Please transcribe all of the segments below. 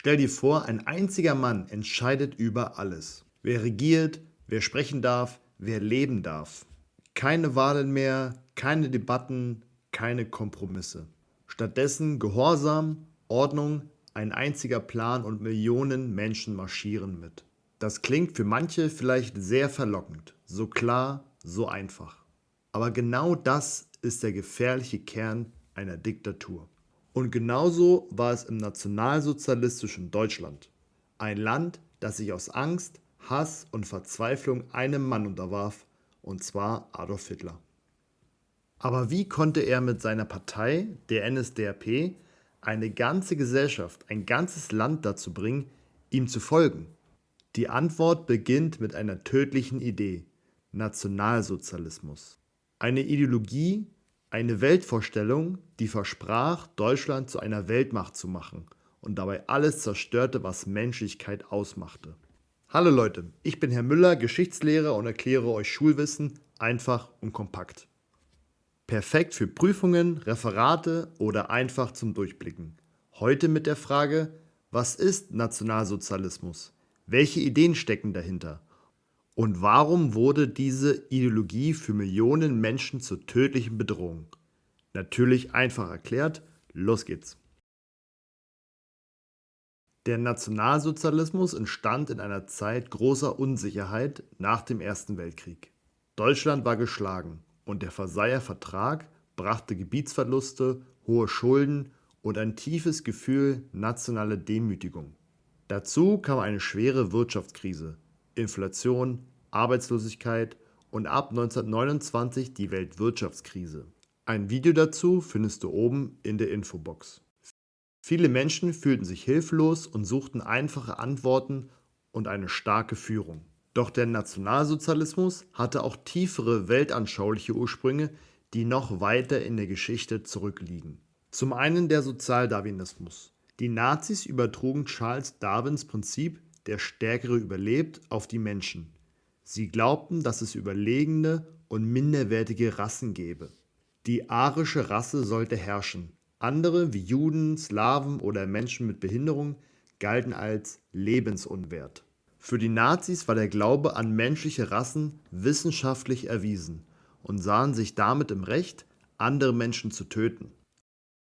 Stell dir vor, ein einziger Mann entscheidet über alles. Wer regiert, wer sprechen darf, wer leben darf. Keine Wahlen mehr, keine Debatten, keine Kompromisse. Stattdessen Gehorsam, Ordnung, ein einziger Plan und Millionen Menschen marschieren mit. Das klingt für manche vielleicht sehr verlockend, so klar, so einfach. Aber genau das ist der gefährliche Kern einer Diktatur. Und genauso war es im nationalsozialistischen Deutschland. Ein Land, das sich aus Angst, Hass und Verzweiflung einem Mann unterwarf, und zwar Adolf Hitler. Aber wie konnte er mit seiner Partei, der NSDAP, eine ganze Gesellschaft, ein ganzes Land dazu bringen, ihm zu folgen? Die Antwort beginnt mit einer tödlichen Idee: Nationalsozialismus. Eine Ideologie, eine Weltvorstellung, die versprach, Deutschland zu einer Weltmacht zu machen und dabei alles zerstörte, was Menschlichkeit ausmachte. Hallo Leute, ich bin Herr Müller, Geschichtslehrer und erkläre euch Schulwissen einfach und kompakt. Perfekt für Prüfungen, Referate oder einfach zum Durchblicken. Heute mit der Frage: Was ist Nationalsozialismus? Welche Ideen stecken dahinter? Und warum wurde diese Ideologie für Millionen Menschen zur tödlichen Bedrohung? Natürlich einfach erklärt, los geht's. Der Nationalsozialismus entstand in einer Zeit großer Unsicherheit nach dem Ersten Weltkrieg. Deutschland war geschlagen und der Versailler Vertrag brachte Gebietsverluste, hohe Schulden und ein tiefes Gefühl nationaler Demütigung. Dazu kam eine schwere Wirtschaftskrise, Inflation, Arbeitslosigkeit und ab 1929 die Weltwirtschaftskrise. Ein Video dazu findest du oben in der Infobox. Viele Menschen fühlten sich hilflos und suchten einfache Antworten und eine starke Führung. Doch der Nationalsozialismus hatte auch tiefere weltanschauliche Ursprünge, die noch weiter in der Geschichte zurückliegen. Zum einen der Sozialdarwinismus. Die Nazis übertrugen Charles Darwins Prinzip „Der Stärkere überlebt“ auf die Menschen. Sie glaubten, dass es überlegene und minderwertige Rassen gäbe. Die arische Rasse sollte herrschen. Andere wie Juden, Slawen oder Menschen mit Behinderung galten als lebensunwert. Für die Nazis war der Glaube an menschliche Rassen wissenschaftlich erwiesen und sahen sich damit im Recht, andere Menschen zu töten.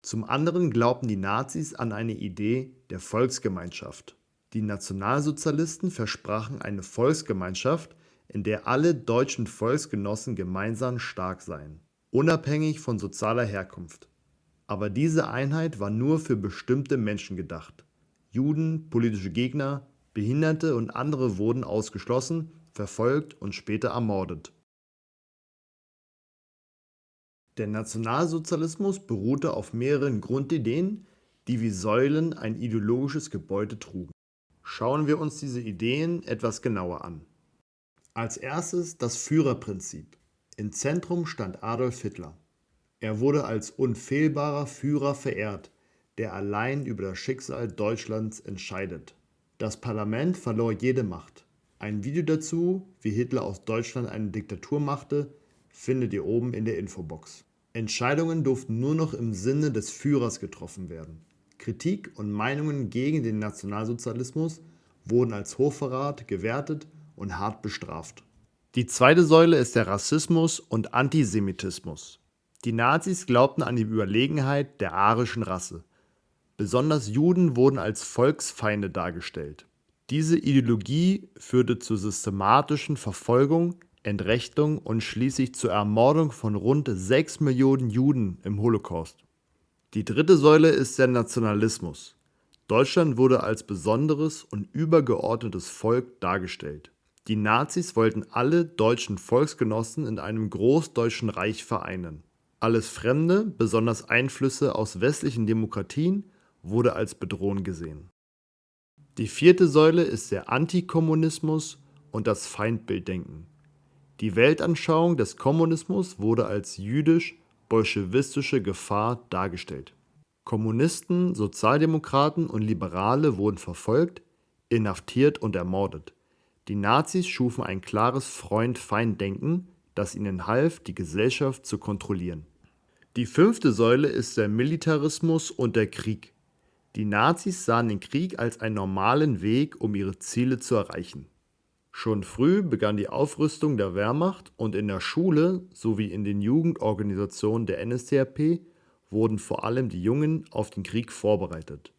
Zum anderen glaubten die Nazis an eine Idee der Volksgemeinschaft. Die Nationalsozialisten versprachen eine Volksgemeinschaft, in der alle deutschen Volksgenossen gemeinsam stark seien, unabhängig von sozialer Herkunft. Aber diese Einheit war nur für bestimmte Menschen gedacht. Juden, politische Gegner, Behinderte und andere wurden ausgeschlossen, verfolgt und später ermordet. Der Nationalsozialismus beruhte auf mehreren Grundideen, die wie Säulen ein ideologisches Gebäude trugen. Schauen wir uns diese Ideen etwas genauer an. Als erstes das Führerprinzip. Im Zentrum stand Adolf Hitler. Er wurde als unfehlbarer Führer verehrt, der allein über das Schicksal Deutschlands entscheidet. Das Parlament verlor jede Macht. Ein Video dazu, wie Hitler aus Deutschland eine Diktatur machte, findet ihr oben in der Infobox. Entscheidungen durften nur noch im Sinne des Führers getroffen werden. Kritik und Meinungen gegen den Nationalsozialismus wurden als Hochverrat gewertet und hart bestraft. Die zweite Säule ist der Rassismus und Antisemitismus. Die Nazis glaubten an die Überlegenheit der arischen Rasse. Besonders Juden wurden als Volksfeinde dargestellt. Diese Ideologie führte zur systematischen Verfolgung, Entrechtung und schließlich zur Ermordung von rund 6 Millionen Juden im Holocaust. Die dritte Säule ist der Nationalismus. Deutschland wurde als besonderes und übergeordnetes Volk dargestellt. Die Nazis wollten alle deutschen Volksgenossen in einem großdeutschen Reich vereinen. Alles Fremde, besonders Einflüsse aus westlichen Demokratien, wurde als bedrohend gesehen. Die vierte Säule ist der Antikommunismus und das Feindbilddenken. Die Weltanschauung des Kommunismus wurde als jüdisch-bolschewistische Gefahr dargestellt. Kommunisten, Sozialdemokraten und Liberale wurden verfolgt, inhaftiert und ermordet. Die Nazis schufen ein klares Freund-Feind-Denken, das ihnen half, die Gesellschaft zu kontrollieren. Die fünfte Säule ist der Militarismus und der Krieg. Die Nazis sahen den Krieg als einen normalen Weg, um ihre Ziele zu erreichen. Schon früh begann die Aufrüstung der Wehrmacht und in der Schule sowie in den Jugendorganisationen der NSDAP wurden vor allem die Jungen auf den Krieg vorbereitet.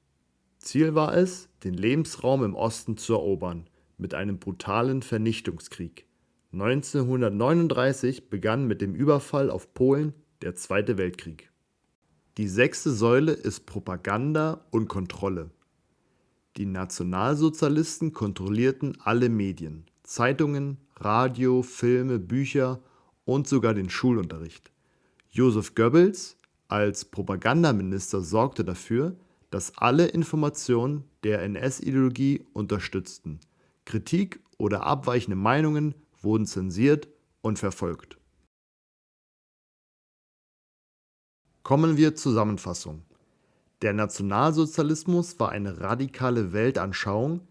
Ziel war es, den Lebensraum im Osten zu erobern, mit einem brutalen Vernichtungskrieg. 1939 begann mit dem Überfall auf Polen der Zweite Weltkrieg. Die sechste Säule ist Propaganda und Kontrolle. Die Nationalsozialisten kontrollierten alle Medien, Zeitungen, Radio, Filme, Bücher und sogar den Schulunterricht. Joseph Goebbels als Propagandaminister sorgte dafür, dass alle Informationen der NS-Ideologie unterstützten. Kritik oder abweichende Meinungen wurden zensiert und verfolgt. Kommen wir zur Zusammenfassung. Der Nationalsozialismus war eine radikale Weltanschauung,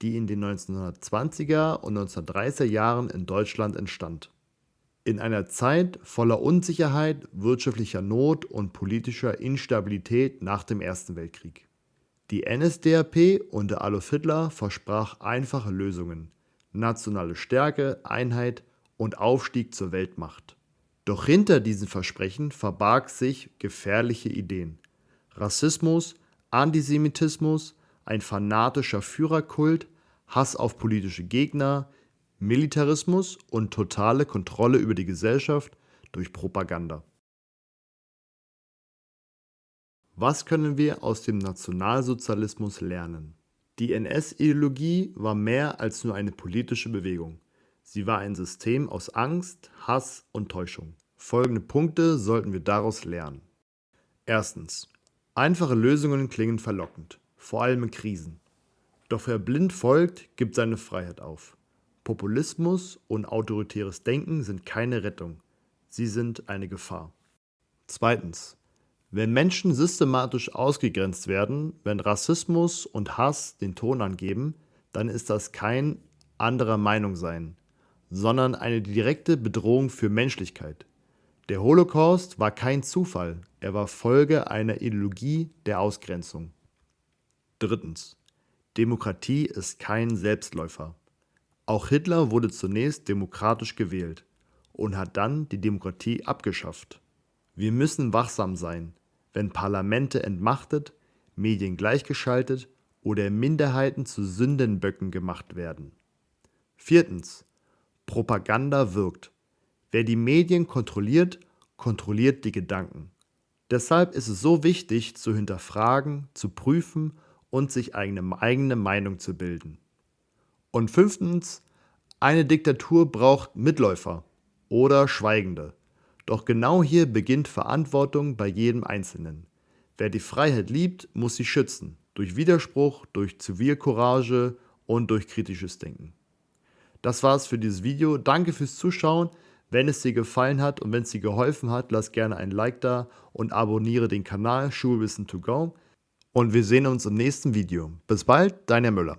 die in den 1920er und 1930er Jahren in Deutschland entstand. In einer Zeit voller Unsicherheit, wirtschaftlicher Not und politischer Instabilität nach dem Ersten Weltkrieg. Die NSDAP unter Adolf Hitler versprach einfache Lösungen, nationale Stärke, Einheit und Aufstieg zur Weltmacht. Doch hinter diesen Versprechen verbarg sich gefährliche Ideen. Rassismus, Antisemitismus, ein fanatischer Führerkult, Hass auf politische Gegner, Militarismus und totale Kontrolle über die Gesellschaft durch Propaganda. Was können wir aus dem Nationalsozialismus lernen? Die NS-Ideologie war mehr als nur eine politische Bewegung. Sie war ein System aus Angst, Hass und Täuschung. Folgende Punkte sollten wir daraus lernen. Erstens. Einfache Lösungen klingen verlockend, vor allem in Krisen. Doch wer blind folgt, gibt seine Freiheit auf. Populismus und autoritäres Denken sind keine Rettung. Sie sind eine Gefahr. Zweitens. Wenn Menschen systematisch ausgegrenzt werden, wenn Rassismus und Hass den Ton angeben, dann ist das kein anderer Meinung sein, sondern eine direkte Bedrohung für Menschlichkeit. Der Holocaust war kein Zufall, er war Folge einer Ideologie der Ausgrenzung. Drittens. Demokratie ist kein Selbstläufer. Auch Hitler wurde zunächst demokratisch gewählt und hat dann die Demokratie abgeschafft. Wir müssen wachsam sein, wenn Parlamente entmachtet, Medien gleichgeschaltet oder Minderheiten zu Sündenböcken gemacht werden. Viertens. Propaganda wirkt. Wer die Medien kontrolliert, kontrolliert die Gedanken. Deshalb ist es so wichtig, zu hinterfragen, zu prüfen und sich eine eigene Meinung zu bilden. Und fünftens, eine Diktatur braucht Mitläufer oder Schweigende. Doch genau hier beginnt Verantwortung bei jedem Einzelnen. Wer die Freiheit liebt, muss sie schützen. Durch Widerspruch, durch Zivilcourage und durch kritisches Denken. Das war's für dieses Video. Danke fürs Zuschauen. Wenn es dir gefallen hat und wenn es dir geholfen hat, lass gerne ein Like da und abonniere den Kanal Schulwissen to go. Und wir sehen uns im nächsten Video. Bis bald, dein Herr Müller.